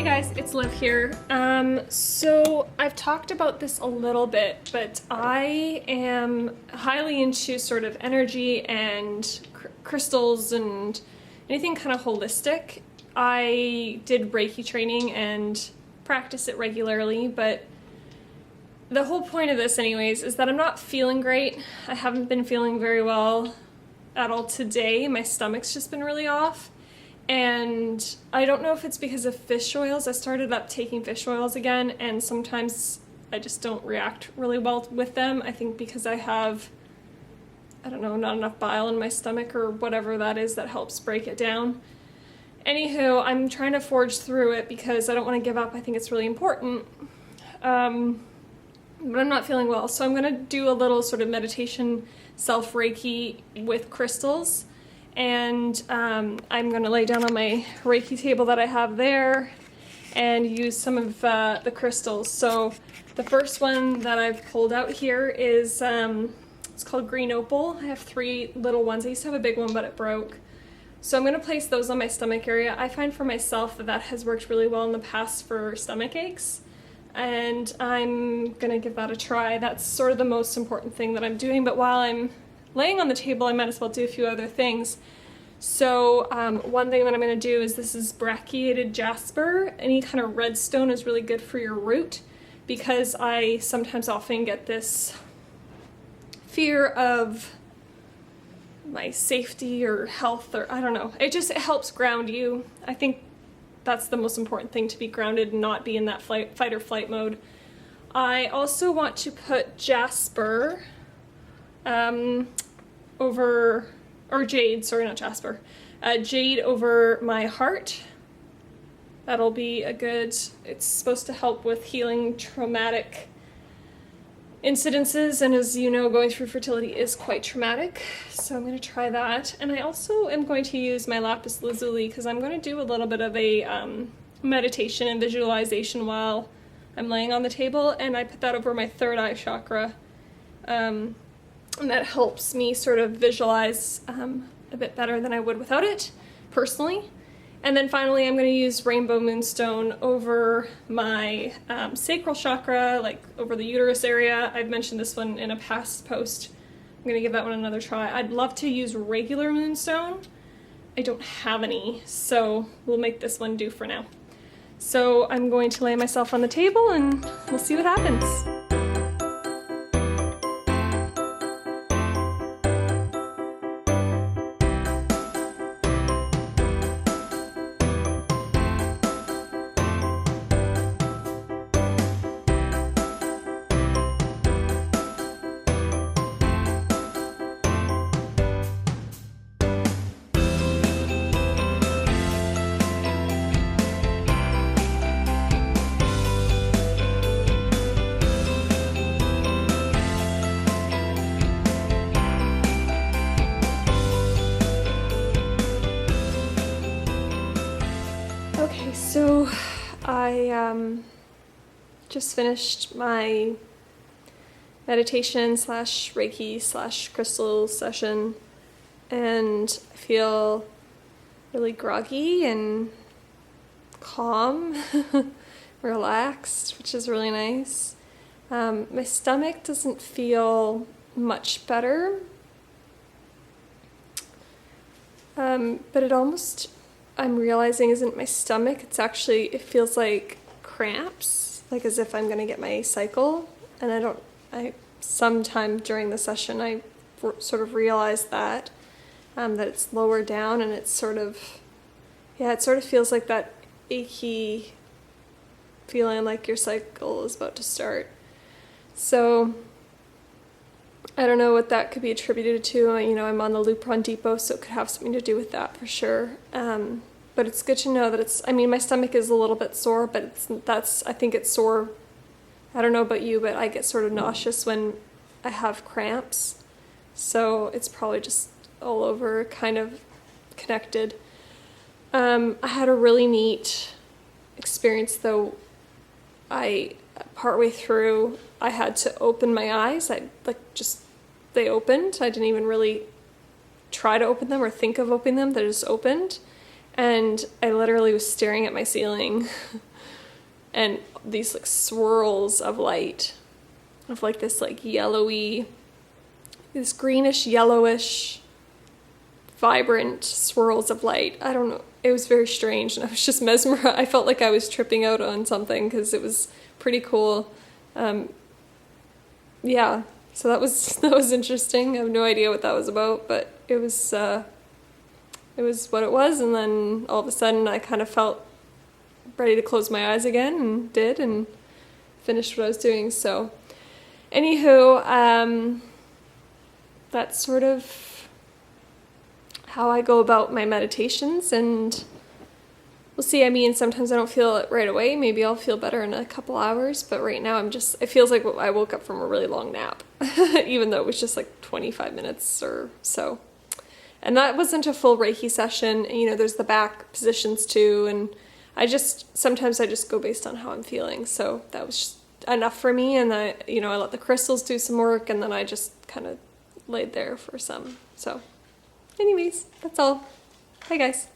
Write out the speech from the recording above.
Hey guys, it's Liv here. So I've talked about this a little bit, but I am highly into sort of energy and crystals and anything kind of holistic. I did Reiki training and practice it regularly, but the whole point of this anyways is that I'm not feeling great. I haven't been feeling very well at all today. My stomach's just been really off. And I don't know if it's because of fish oils. I started up taking fish oils again, and sometimes I just don't react really well with them. I think because I have, I don't know, not enough bile in my stomach or whatever that is that helps break it down. Anywho, I'm trying to forge through it because I don't want to give up. I think it's really important. But I'm not feeling well, so I'm going to do a little sort of meditation self-reiki with crystals. And I'm going to lay down on my Reiki table that I have there and use some of the crystals. So the first one that I've pulled out here is, it's called Green Opal. I have 3 little ones. I used to have a big one, but it broke. So I'm going to place those on my stomach area. I find for myself that has worked really well in the past for stomach aches. And I'm going to give that a try. That's sort of the most important thing that I'm doing. But while I'm laying on the table, I might as well do a few other things. So one thing that I'm going to do is, this is brachiated jasper. Any kind of red stone is really good for your root, because I sometimes often get this fear of my safety or health, or I don't know. It helps ground you. I think that's the most important thing, to be grounded and not be in that fight or flight mode. I also want to put jasper over, or jade, sorry, not jasper, jade over my heart. That'll be a good, it's supposed to help with healing traumatic incidences, and as you know, going through fertility is quite traumatic, so I'm going to try that. And I also am going to use my lapis lazuli, because I'm going to do a little bit of a meditation and visualization while I'm laying on the table, and I put that over my third eye chakra. And that helps me sort of visualize a bit better than I would without it, personally. And then finally, I'm going to use rainbow moonstone over my sacral chakra, like over the uterus area. I've mentioned this one in a past post. I'm going to give that one another try. I'd love to use regular moonstone. I don't have any, so we'll make this one do for now. So I'm going to lay myself on the table and we'll see what happens. Okay, so I just finished my meditation / Reiki / crystal session, and I feel really groggy and calm, relaxed, which is really nice. My stomach doesn't feel much better, but it almost, I'm realizing, isn't my stomach. It's actually, it feels like cramps, like as if I'm going to get my cycle. And sometime during the session, I sort of realized that it's lower down, and it's sort of, it sort of feels like that achy feeling like your cycle is about to start. So I don't know what that could be attributed to. You know, I'm on the Lupron Depot, so it could have something to do with that for sure. But it's good to know that my stomach is a little bit sore, but I think it's sore. I don't know about you, but I get sort of nauseous when I have cramps. So it's probably just all over, kind of connected. I had a really neat experience though. Partway through, I had to open my eyes. They opened. I didn't even really try to open them or think of opening them. They just opened. And I literally was staring at my ceiling and these like swirls of light, of like this like yellowy, this greenish yellowish vibrant swirls of light. I don't know, it was very strange, and I was just mesmerized. I felt like I was tripping out on something because it was pretty cool. Yeah, so that was interesting. I have no idea what that was about, but it was what it was. And then all of a sudden I kind of felt ready to close my eyes again, and did, and finished what I was doing. So anywho, that's sort of how I go about my meditations, and we'll see. I mean, sometimes I don't feel it right away. Maybe I'll feel better in a couple hours, but right now it feels like I woke up from a really long nap, even though it was just like 25 minutes or so. And that wasn't a full Reiki session. You know, there's the back positions too, and sometimes I just go based on how I'm feeling. So that was just enough for me, and I let the crystals do some work, and then I just kind of laid there for some. So anyways, that's all. Bye guys.